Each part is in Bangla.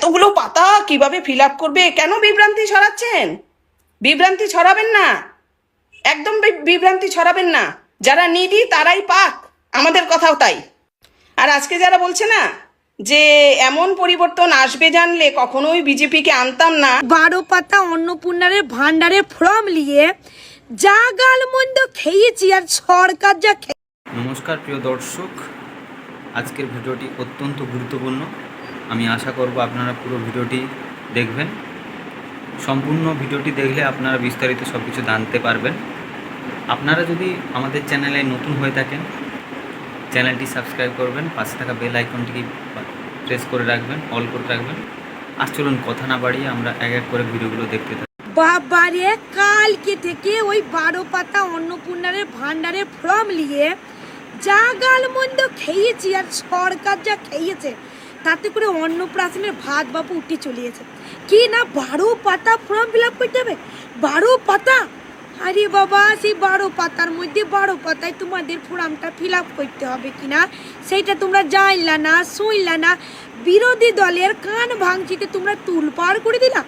এতগুলো পাতা কিভাবে ফিল আপ করবে? কেন বিভ্রান্তি ছড়াচ্ছেন? বিভ্রান্তি ছড়াবেন না, একদম বিভ্রান্তি ছড়াবেন না। যারা নিডি তারাই পাক, আমাদের কথাও তাই। আর আজকে যারা বলছে না যে এমন পরিবর্তন আসবে জানলে কখনোই বিজেপিকে আনতাম না, 12 পাতা অন্নপূর্ণারের ভান্ডারের ফর্ম নিয়ে যা গালমন্দ খেয়েছি আর সরকার যা নমস্কার প্রিয় দর্শক, আজকের ভিডিওটি অত্যন্ত গুরুত্বপূর্ণ। আমি আশা করব আপনারা পুরো ভিডিওটি দেখবেন। সম্পূর্ণ ভিডিওটি দেখলে আপনারা বিস্তারিত সব কিছু জানতে পারবেন। আপনারা যদি আমাদের চ্যানেলে নতুন হয়ে থাকেন, চ্যানেলটি সাবস্ক্রাইব করবেন, পাশে থাকা বেল আইকনটিকে প্রেস করে রাখবেন, অল করে রাখবেন। আর চলুন কথা না বাড়িয়ে আমরা এক এক করে ভিডিওগুলো দেখতে থাকি। বাবারে, কালকে থেকে ওই 12 পাতা অন্নপূর্ণারের ভান্ডারের ফর্ম নিয়ে যা গালমন্দ খেয়েছি আর সরকার যা খেয়েছে, তাতে করে অন্নপ্রাশনের ভাত বাপু উঠে চলিয়েছে। কি না 12 পাতা ফর্ম ফিল আপ করতে হবে? 12 পাতা! আরে বাবা, সেই 12 পাতার মধ্যে 12 পাতায় তোমাদের ফর্মটা ফিল আপ করতে হবে কিনা সেইটা তোমরা জানলা না, শুনলা না। বিরোধী দলের কান ভাঙচিতে তোমরা তুলপাড় করে দিলা।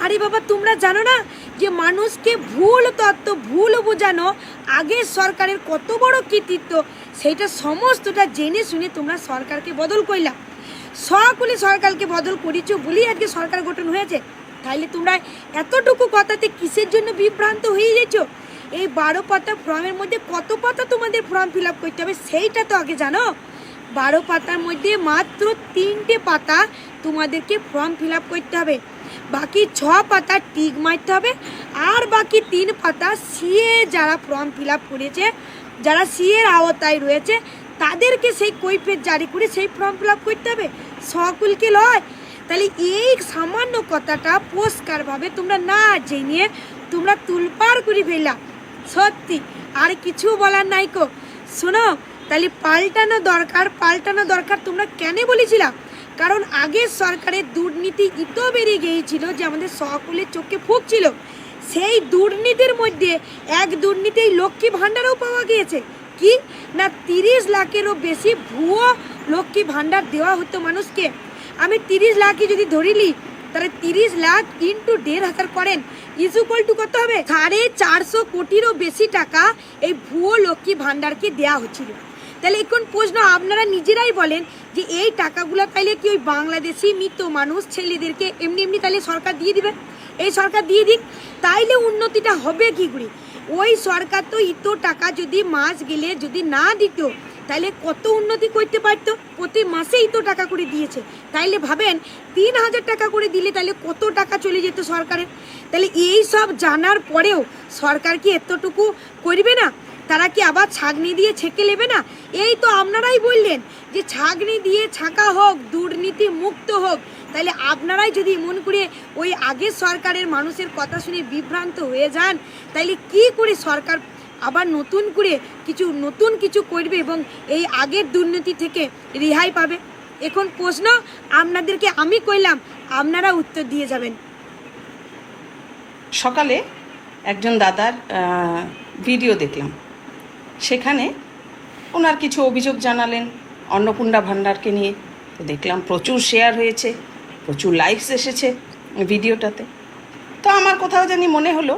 আরে বাবা, তোমরা জানো না যে মানুষকে ভুল তত্ত্ব, ভুল বোঝানো আগের সরকারের কত বড় কৃতিত্ব, সেইটা সমস্তটা জেনে শুনে তোমরা সরকারকে বদল করলা। সকলে সরকারকে বদল করেছো বলেই আজকে সরকার গঠন হয়েছে। তাইলে তোমরা এতটুকু কথাতে কিসের জন্য বিভ্রান্ত হয়ে গেছো? এই 12 পাতা ফর্মের মধ্যে কত পাতা তোমাদের ফর্ম ফিল আপ করতে হবে সেইটা তো আগে জানো। 12 পাতার মধ্যে মাত্র 3টে পাতা তোমাদেরকে ফর্ম ফিল আপ করতে হবে। বাকি 6 পাতা টিক মারতে হবে। আর বাকি 3 পাতা সিএ যারা ফর্ম ফিল আপ করেছে, যারা সিএর আওতায় রয়েছে, তাদেরকে সেই কৈফিয়ত জারি করে সেই ফর্ম ফিল আপ করতে হবে, সকলকে লয়। তাহলে এই সামান্য কথাটা পরিষ্কারভাবে তোমরা না জেনে তোমরা তুলপাড় করে ফেললা। সত্যি আর কিছু বলার নাই কো। শোনো, তাহলে পাল্টানো দরকার। তোমরা কেন বলেছিলাম? কারণ আগের সরকারের দুর্নীতি এত বেড়ে গিয়েছিল যে আমাদের সকলের চোখে ফুঁকছিল। সেই দুর্নীতির মধ্যে এক দুর্নীতি লক্ষ্মী ভাণ্ডারও পাওয়া গিয়েছে। কি না 30 লাখেরও বেশি ভুয়ো লক্ষ্মী ভাণ্ডার দেওয়া হতো মানুষকে। আমি 30 লাখই যদি ধরিলি, তাহলে 30 লাখ ইন্টু 1,500 করেন, ইজুকাল টু কত হবে? 450 কোটিরও বেশি টাকা এই ভুয়ো লক্ষ্মী ভাণ্ডারকে দেওয়া হচ্ছিল। তাহলে এখন প্রশ্ন আপনারা নিজেরাই বলেন যে এই টাকাগুলো তাইলে কি ওই বাংলাদেশি মৃত মানুষ ছেলেদেরকে এমনি তাহলে সরকার দিয়ে দিবে? এই সরকার দিয়ে দিক, তাইলে উন্নতিটা হবে কি করে? ওই সরকার তো এত টাকা যদি মাস গেলে যদি না দিত, তাইলে কত উন্নতি করতে পারতো? প্রতি মাসে এত টাকা করে দিয়েছে, তাইলে ভাবেন 3,000 টাকা করে দিলে তাহলে কত টাকা চলে যেত সরকারের। তাহলে এই সব জানার পরেও সরকার কি এতটুকু করবে না? তারা কি আবার ছাগনি দিয়ে ছেঁকে নেবে না? এই তো আপনারাই বললেন যে ছাগনি দিয়ে ছাঁকা হোক, দুর্নীতি মুক্ত হোক। তাহলে আপনারাই যদি মন করে ওই আগের সরকারের মানুষের কথা শুনে বিভ্রান্ত হয়ে যান, তাইলে কি করে সরকার আবার নতুন কিছু করবে এবং এই আগের দুর্নীতি থেকে রেহাই পাবে? এখন প্রশ্ন আপনাদেরকে আমি কইলাম, আপনারা উত্তর দিয়ে যাবেন। সকালে একজন দাদার ভিডিও দেখলাম, সেখানে ওনার কিছু অভিযোগ জানালেন অন্নপূর্ণা ভাণ্ডারকে নিয়ে। তো দেখলাম প্রচুর শেয়ার হয়েছে, প্রচুর লাইকস এসেছে ভিডিওটাতে। তো আমার কোথাও জানি মনে হলো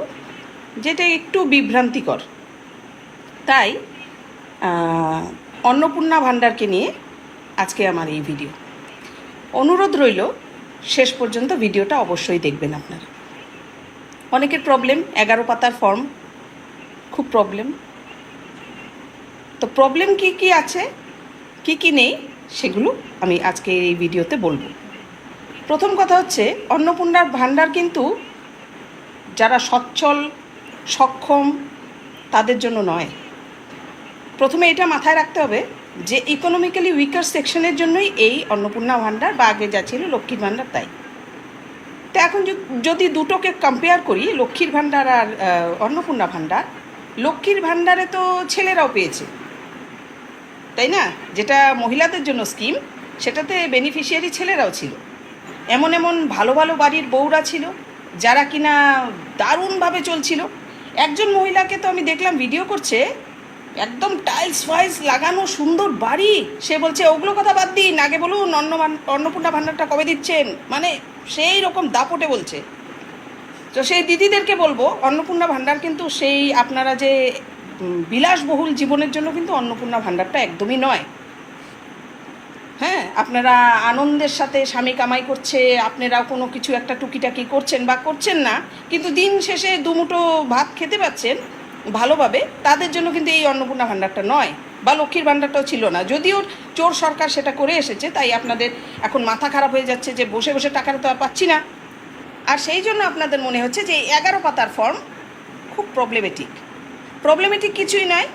যেটা একটু বিভ্রান্তিকর, তাই অন্নপূর্ণা ভাণ্ডারকে নিয়ে আজকে আমার এই ভিডিও। অনুরোধ রইল শেষ পর্যন্ত ভিডিওটা অবশ্যই দেখবেন আপনারা। অনেকের প্রবলেম, 11 পাতার ফর্ম খুব প্রবলেম। তো প্রবলেম কি আছে, কি নেই, সেগুলো আমি আজকে এই ভিডিওতে বলবো। প্রথম কথা হচ্ছে, অন্নপূর্ণার ভাণ্ডার কিন্তু যারা সচ্ছল সক্ষম তাদের জন্য নয়। প্রথমে এটা মাথায় রাখতে হবে যে ইকোনমিক্যালি উইকার সেকশনের জন্যই এই অন্নপূর্ণা ভাণ্ডার, বা আগে যা ছিল লক্ষ্মীর ভাণ্ডার, তাই। তো এখন যদি দুটোকে কম্পেয়ার করি, লক্ষ্মীর ভাণ্ডার আর অন্নপূর্ণা ভাণ্ডার, লক্ষ্মীর ভাণ্ডারে তো ছেলেরাও পেয়েছে, তাই না? যেটা মহিলাদের জন্য স্কিম, সেটাতে বেনিফিশিয়ারি ছেলেরাও ছিল। এমন ভালো বাড়ির বউরা ছিল যারা কিনা দারুণভাবে চলছিল। একজন মহিলাকে তো আমি দেখলাম ভিডিও করছে, একদম টাইলস ফাইলস লাগানো সুন্দর বাড়ি, সে বলছে ওগুলো কথা বাদ দিন, আগে বলুন অন্নপূর্ণা ভাণ্ডারটা কবে দিচ্ছেন, মানে সেই রকম দাপটে বলছে। তো সেই দিদিদেরকে বলবো, অন্নপূর্ণা ভাণ্ডার কিন্তু সেই আপনারা যে বিলাসবহুল জীবনের জন্য কিন্তু অন্নপূর্ণা ভাণ্ডারটা একদমই নয়। হ্যাঁ, আপনারা আনন্দের সাথে স্বামী কামাই করছে, আপনারাও কোনো কিছু একটা টুকিটাকি করছেন বা করছেন না, কিন্তু দিন শেষে দুমুঠো ভাত খেতে পাচ্ছেন ভালোভাবে, তাদের জন্য কিন্তু এই অন্নপূর্ণা ভাণ্ডারটা নয়, বা লক্ষ্মীর ভাণ্ডারটাও ছিল না। যদিও চোর সরকার সেটা করে এসেছে, তাই আপনাদের এখন মাথা খারাপ হয়ে যাচ্ছে যে বসে বসে টাকাটা তো আর পাচ্ছি না। আর সেই জন্য আপনাদের মনে হচ্ছে যে এই 11 পাতার ফর্ম খুব প্রবলেমেটিক কিছুই নয়,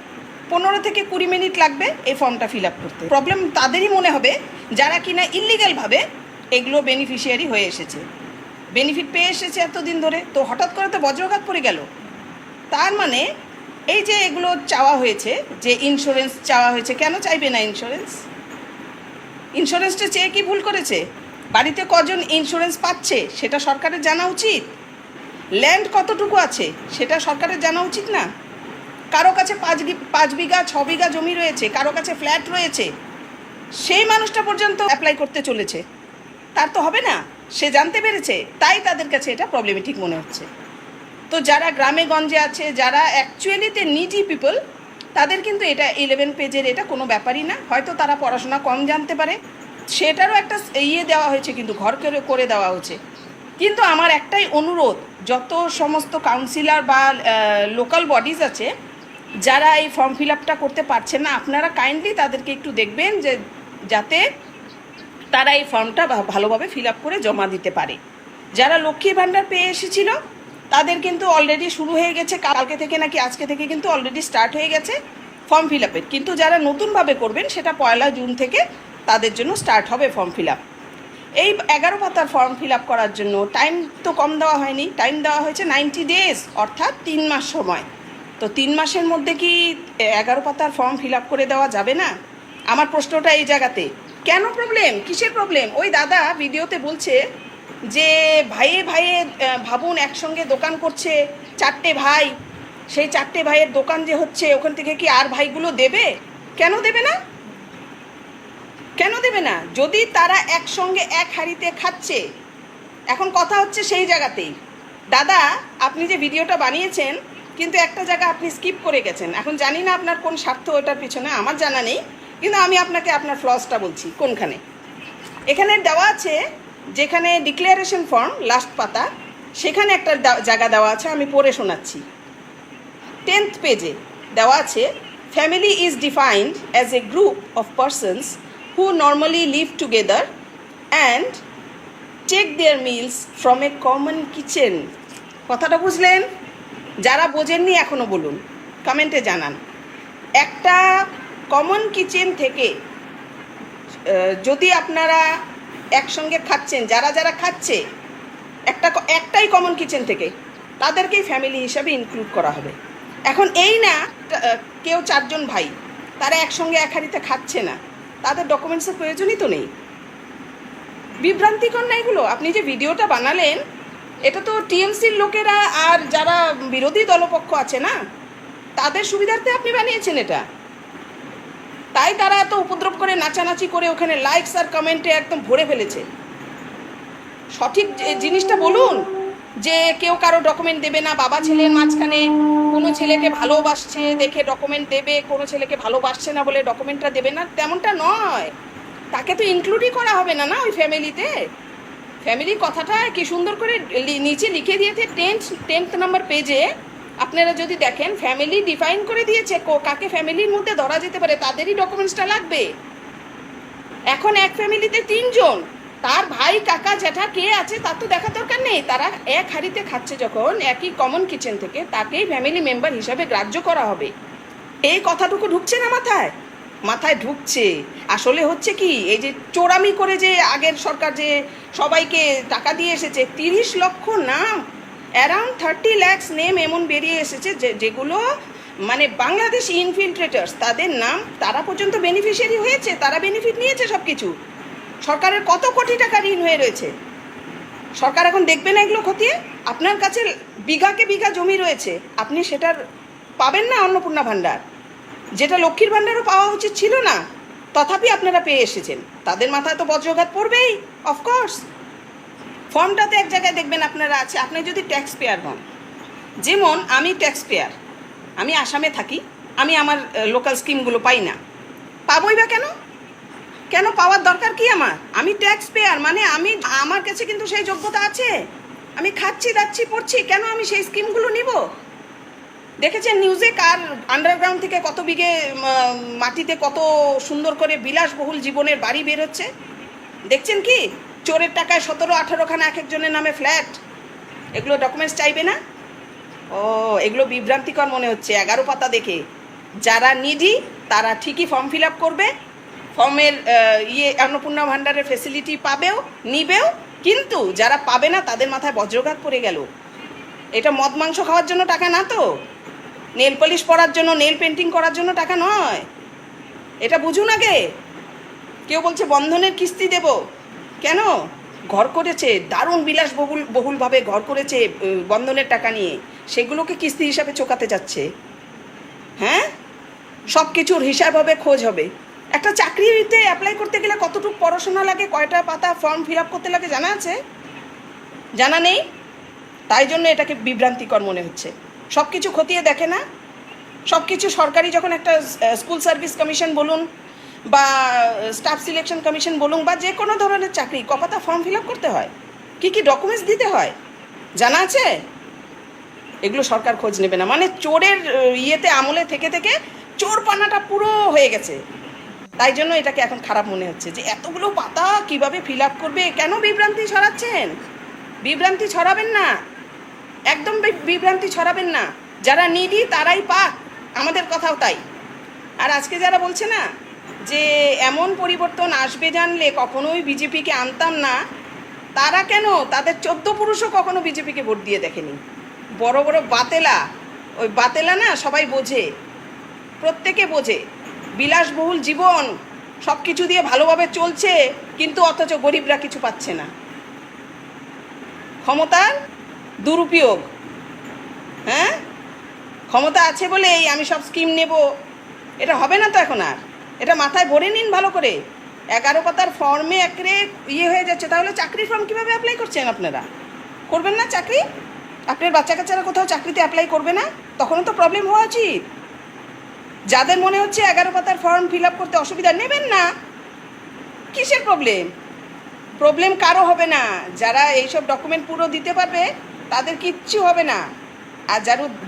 15 থেকে 20 মিনিট লাগবে এই ফর্মটা ফিল আপ করতে। প্রবলেম তাদেরই মনে হবে যারা কিনা ইল্লিগালভাবে এগুলো বেনিফিশিয়ারি হয়ে এসেছে, বেনিফিট পেয়ে এসেছে এতদিন ধরে, তো হঠাৎ করে তো বজ্রঘাত পড়ে গেল। তার মানে এই যে এগুলো চাওয়া হয়েছে, যে ইন্স্যুরেন্স চাওয়া হয়েছে, কেন চাইবে না ইন্স্যুরেন্সটা চেয়ে কি ভুল করেছে? বাড়িতে কজন ইন্স্যুরেন্স পাচ্ছে সেটা সরকারের জানা উচিত। ল্যান্ড কতটুকু আছে সেটা সরকারের জানা উচিত না? কারো কাছে 5 বিঘা 6 বিঘা জমি রয়েছে, কারো কাছে ফ্ল্যাট রয়েছে, সেই মানুষটা পর্যন্ত অ্যাপ্লাই করতে চলেছে, তার তো হবে না? সে জানতে পেরেছে, তাই তাদের কাছে এটা প্রবলেমেটিক মনে হচ্ছে। তো যারা গ্রামে গঞ্জে আছে, যারা অ্যাকচুয়ালিতে নিডি পিপল, তাদের কিন্তু এটা 11 পেজের এটা কোনো ব্যাপারই না। হয়তো তারা পড়াশোনা কম জানতে পারে, সেটারও একটা দেওয়া হয়েছে, কিন্তু ঘর করে দেওয়া হয়েছে। কিন্তু আমার একটাই অনুরোধ, যত সমস্ত কাউন্সিলর বা লোকাল বডিজ আছে যারা এই ফর্ম ফিল আপটা করতে পারছেন না, আপনারা কাইন্ডলি তাদেরকে একটু দেখবেন যে যাতে তারা এই ফর্মটা ভালোভাবে ফিল আপ করে জমা দিতে পারে। যারা লক্ষ্মীর ভাণ্ডার পেয়ে এসেছিল তাদের কিন্তু অলরেডি শুরু হয়ে গেছে, কালকে থেকে নাকি আজকে থেকে কিন্তু অলরেডি স্টার্ট হয়ে গেছে ফর্ম ফিল আপের। কিন্তু যারা নতুনভাবে করবেন সেটা 1 জুন থেকে তাদের জন্য স্টার্ট হবে ফর্ম ফিল আপ। এই 11 পাতার ফর্ম ফিল আপ করার জন্য টাইম তো কম দেওয়া হয়নি, টাইম দেওয়া হয়েছে 90 ডেজ, অর্থাৎ 3 মাস সময়। তো 3 মাসের মধ্যে কি 11 পাতার ফর্ম ফিল আপ করে দেওয়া যাবে না? আমার প্রশ্নটা এই জায়গাতে। কেন প্রবলেম? কিসের প্রবলেম? ওই দাদা ভিডিওতে বলছে যে ভাইয়ে ভাবুন একসঙ্গে দোকান করছে 4টে ভাই, সেই 4টে ভাইয়ের দোকান যে হচ্ছে ওখান থেকে কি আর ভাইগুলো দেবে? কেন দেবে না? যদি তারা একসঙ্গে এক হাঁড়িতে খাচ্ছে। এখন কথা হচ্ছে সেই জায়গাতেই, দাদা আপনি যে ভিডিওটা বানিয়েছেন কিন্তু একটা জায়গা আপনি স্কিপ করে গেছেন। এখন জানি না আপনার কোন স্বার্থ ওটার পিছনে, আমার জানা নেই, কিন্তু আমি আপনাকে আপনার ফ্লসটা বলছি কোনখানে। এখানে দেওয়া আছে, যেখানে ডিক্লারেশন ফর্ম লাস্ট পাতা, সেখানে একটা জায়গা দেওয়া আছে, আমি পড়ে শোনাচ্ছি। 10th পেজে দেওয়া আছে, family is defined as a group of persons who normally live together and take their meals from a common kitchen. কথাটা বুঝলেন? যারা বোঝেননি এখনও বলুন, কমেন্টে জানান। একটা কমন কিচেন থেকে যদি আপনারা একসঙ্গে খাচ্ছেন, যারা খাচ্ছে একটাই কমন কিচেন থেকে, তাদেরকেই ফ্যামিলি হিসাবে ইনক্লুড করা হবে। এখন এই না কেউ 4 জন ভাই তারা একসঙ্গে এক হাঁড়িতে খাচ্ছে না, তাদের ডকুমেন্টসের প্রয়োজনই তো নেই। বিভ্রান্তিকর না এগুলো? আপনি যে ভিডিওটা বানালেন এটা তো টিএমসির লোকেরা আর যারা বিরোধী দলপক্ষ আছে না, তাদের সুবিধার্থে আপনি বানিয়েছেন এটা, তাই তারা এত উপদ্রব করে নাচানাচি করে ওখানে লাইকস আর কমেন্টে একদম ভরে ফেলেছে। সঠিক জিনিসটা বলুন, যে কেউ কারো ডকুমেন্ট দেবে না, বাবা ছেলের মাঝখানে কোনো ছেলেকে ভালোবাসছে দেখে ডকুমেন্ট দেবে, কোনো ছেলেকে ভালোবাসছে না বলে ডকুমেন্টটা দেবে না, তেমনটা নয়। তাকে তো ইনক্লুডই করা হবে না ওই ফ্যামিলিতে। ফ্যামিলির কথাটা কি সুন্দর করে নিচে লিখে দিয়েছে 10th নাম্বার পেজে। আপনারা যদি দেখেন ফ্যামিলি ডিফাইন করে দিয়েছে কাকে ফ্যামিলির মধ্যে ধরা যেতে পারে, তাদেরই ডকুমেন্টসটা লাগবে। এখন এক ফ্যামিলিতে 3 জন, তার ভাই কাকা জ্যাঠা কে আছে তার তো দেখার দরকার নেই, তারা এক হাঁড়িতে খাচ্ছে যখন একই কমন কিচেন থেকে, তাকেই ফ্যামিলি মেম্বার হিসাবে গ্রাহ্য করা হবে। এই কথাটুকু ঢুকছে না মাথায় ঢুকছে। আসলে হচ্ছে কি, এই যে চোরামি করে যে আগের সরকার যে সবাইকে টাকা দিয়ে এসেছে, 30 লক্ষ নাম, অ্যারাউন্ড 30 lakhs নেম এমন বেরিয়ে এসেছে যেগুলো মানে বাংলাদেশ ইনফিল্ট্রেটার্স, তাদের নাম, তারা পর্যন্ত বেনিফিশিয়ারি হয়েছে, তারা বেনিফিট নিয়েছে সব কিছু। সরকারের কত কোটি টাকা ঋণ হয়ে রয়েছে, সরকার এখন দেখবে না এগুলো খতিয়ে? আপনার কাছে বিঘাকে বিঘা জমি রয়েছে, আপনি সেটার পাবেন না অন্নপূর্ণা ভাণ্ডার? যেটা লক্ষ্মীর ভাণ্ডারও পাওয়া উচিত ছিল না, তথাপি আপনারা পেয়ে এসেছেন। তাদের মাথায় তো বজ্রঘাত পড়বেই, অফকোর্স। ফর্মটাতে এক জায়গায় দেখবেন আপনারা আছে, আপনি যদি ট্যাক্স পেয়ার হন, যেমন আমি ট্যাক্স পেয়ার, আমি আসামে থাকি, আমি আমার লোকাল স্কিমগুলো পাই না, পাবোই বা কেন? কেন পাওয়ার দরকার কি আমার? আমি ট্যাক্স পেয়ার, মানে আমার কাছে কিন্তু সেই যোগ্যতা আছে, আমি খাচ্ছি দাচ্ছি পড়ছি, কেন আমি সেই স্কিমগুলো নিব? দেখেছেন নিউজে কার আন্ডারগ্রাউন্ড থেকে কত বিঘে মাটিতে কত সুন্দর করে বিলাসবহুল জীবনের বাড়ি বের হচ্ছে? দেখছেন কি চোরের টাকায় 17-18খানা এক একজনের নামে ফ্ল্যাট? এগুলো ডকুমেন্টস চাইবে না? ও, এগুলো বিভ্রান্তিকর মনে হচ্ছে 11 পাতা দেখে। যারা নিডি তারা ঠিকই ফর্ম ফিল আপ করবে, ফর্মের অন্নপূর্ণা ভাণ্ডারের ফেসিলিটি পাবেও, নিবেও, কিন্তু যারা পাবে না তাদের মাথায় বজ্রঘাত পড়ে গেল। এটা মদ মাংস খাওয়ার জন্য টাকা না তো, নেল পলিশ পরার জন্য, নেল পেন্টিং করার জন্য টাকা নয়। এটা বুঝুন আগে। কেউ বলছে বন্ধনের কিস্তি দেব, কেন? ঘর করেছে, দারুণ বহুলভাবে ঘর করেছে বন্ধনের টাকা নিয়ে, সেগুলোকে কিস্তি হিসাবে চোকাতে যাচ্ছে। হ্যাঁ, সব কিছুর হিসাব হবে, খোঁজ হবে। একটা চাকরিতে অ্যাপ্লাই করতে গেলে কতটুকু পড়াশোনা লাগে, কয়টা পাতা ফর্ম ফিল আপ করতে লাগে জানা আছে? জানা নেই, তাই জন্য এটাকে বিভ্রান্তিকর মনে হচ্ছে। সব কিছু খতিয়ে দেখে না, সব কিছু সরকারি যখন একটা স্কুল সার্ভিস কমিশন বলুন বা স্টাফ সিলেকশন কমিশন বলুন বা যে কোনো ধরনের চাকরি, কপাতা ফর্ম ফিল আপ করতে হয়, কী কী ডকুমেন্টস দিতে হয় জানা আছে? এগুলো সরকার খোঁজ নেবে না, মানে চোরের ইয়েতে আমলে থেকে থেকে চোর পানাটা পুরো হয়ে গেছে। তাই জন্য এটাকে এখন খারাপ মনে হচ্ছে যে এতগুলো পাতা কিভাবে ফিল আপ করবে। কেন বিভ্রান্তি ছড়াচ্ছেন? বিভ্রান্তি ছড়াবেন না, একদম বিভ্রান্তি ছড়াবেন না। যারা নিডি তারাই পাক, আমাদের কথাও তাই। আর আজকে যারা বলছে না যে এমন পরিবর্তন আসবে জানলে কখনোই বিজেপিকে আনতাম না, তারা কেন? তাদের 14 পুরুষও কখনো বিজেপিকে ভোট দিয়ে দেখেনি। বড় বড় বাতেলা, ওই বাতেলা না সবাই বোঝে, প্রত্যেকে বোঝে। বিলাসবহুল জীবন, সব কিছু দিয়ে ভালোভাবে চলছে, কিন্তু অথচ গরিবরা কিছু পাচ্ছে না। ক্ষমতার দুরুপয়োগ। হ্যাঁ, ক্ষমতা আছে বলেই আমি সব স্কিম নেব, এটা হবে না তো এখন আর। এটা মাথায় ভরে নিন ভালো করে। 11 পাতার ফর্মে একরে হয়ে যাচ্ছে, তাহলে চাকরির ফর্ম কীভাবে অ্যাপ্লাই করছেন আপনারা? করবেন না চাকরি? আপনার বাচ্চা কাচ্চারা কোথাও চাকরিতে অ্যাপ্লাই করবে না? তখনও তো প্রবলেম হওয়া উচিত। যাদের মনে হচ্ছে 11 পাতার ফর্ম ফিল আপ করতে অসুবিধা, নেবেন না। কিসের প্রবলেম? প্রবলেম কারো হবে না। যারা এইসব ডকুমেন্ট পুরো দিতে পারবে তাদের কিচ্ছু হবে না। আর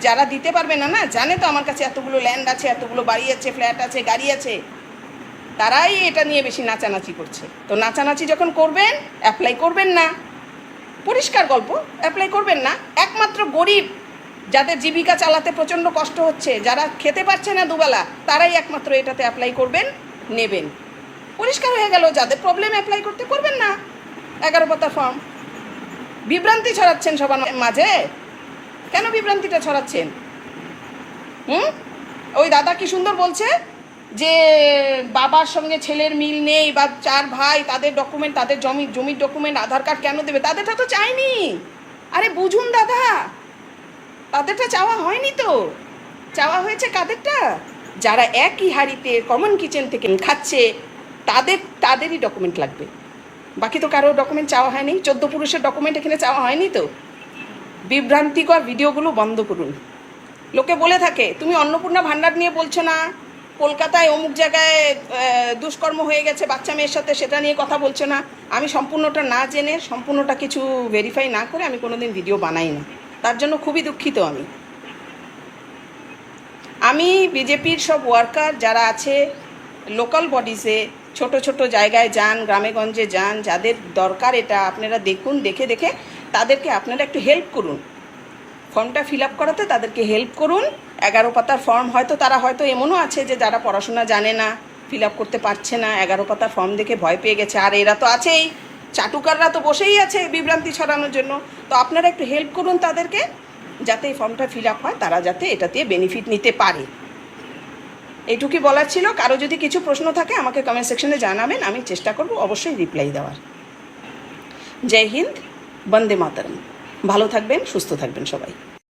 যারা দিতে পারবে না, না জানে তো আমার কাছে এতগুলো ল্যান্ড আছে, এতগুলো বাড়ি আছে, ফ্ল্যাট আছে, গাড়ি আছে, তারাই এটা নিয়ে বেশি নাচানাচি করছে। তো নাচানাচি যখন করবেন, অ্যাপ্লাই করবেন না। পরিষ্কার গল্প, অ্যাপ্লাই করবেন না। একমাত্র গরিব, যাদের জীবিকা চালাতে প্রচণ্ড কষ্ট হচ্ছে, যারা খেতে পারছে না দুবেলা, তারাই একমাত্র এটাতে অ্যাপ্লাই করবেন, নেবেন। পরিষ্কার হয়ে গেল। যাদের প্রবলেম অ্যাপ্লাই করতে করবেন না 11 পাতার ফর্ম। বিভ্রান্তি ছড়াচ্ছেন সবার মাঝে, কেন বিভ্রান্তিটা ছড়াচ্ছেন? ওই দাদা কি সুন্দর বলছে যে বাবার সঙ্গে ছেলের মিল নেই, বা 4 ভাই, তাদের ডকুমেন্ট, তাদের জমির ডকুমেন্ট, আধার কার্ড কেন দেবে? তাদেরটা তো চাইনি। আরে বুঝুন দাদা, তাদেরটা চাওয়া হয়নি তো। চাওয়া হয়েছে কাদেরটা? যারা একই হাঁড়িতে কমন কিচেন থেকে খাচ্ছে, তাদেরই ডকুমেন্ট লাগবে। বাকি তো কারো ডকুমেন্ট চাওয়া হয়নি। 14 পুরুষের ডকুমেন্ট এখানে চাওয়া হয়নি তো। বিভ্রান্তিকর ভিডিওগুলো বন্ধ করুন। লোকে বলে থাকে তুমি অন্নপূর্ণা ভাণ্ডার নিয়ে বলছো না, কলকাতায় অমুক জায়গায় দুষ্কর্ম হয়ে গেছে বাচ্চা মেয়ের সাথে, সেটা নিয়ে কথা বলছো না। আমি সম্পূর্ণটা না জেনে, সম্পূর্ণটা কিছু ভেরিফাই না করে আমি কোনোদিন ভিডিও বানাই না। তার জন্য খুবই দুঃখিত আমি বিজেপির সব ওয়ার্কার যারা আছে লোকাল বডিসে, ছোট ছোট জায়গায় যান, গ্রামে গঞ্জে যান, যাদের দরকার এটা আপনারা দেখুন, দেখে তাদেরকে আপনারা একটু হেল্প করুন। ফর্মটা ফিল আপ করাতে তাদেরকে হেল্প করুন। 11 পাতার ফর্ম তারা হয়তো এমনও আছে যে যারা পড়াশোনা জানে না, ফিল আপ করতে পারছে না, 11 পাতার ফর্ম দেখে ভয় পেয়ে গেছে। আর এরা তো আছেই, চাটুকাররা তো বসেই আছে বিভ্রান্তি ছড়ানোর জন্য। তো আপনারা একটু হেল্প করুন তাদেরকে, যাতে এই ফর্মটা ফিল আপ হয়, তারা যাতে এটা দিয়ে বেনিফিট নিতে পারে। এইটুকুই বলার ছিল। কারো যদি কিছু প্রশ্ন থাকে আমাকে কমেন্ট সেকশনে জানাবেন, আমি চেষ্টা করব অবশ্যই রিপ্লাই দেওয়ার। জয় হিন্দ, বন্দে মাতরম। ভালো থাকবেন, সুস্থ থাকবেন সবাই।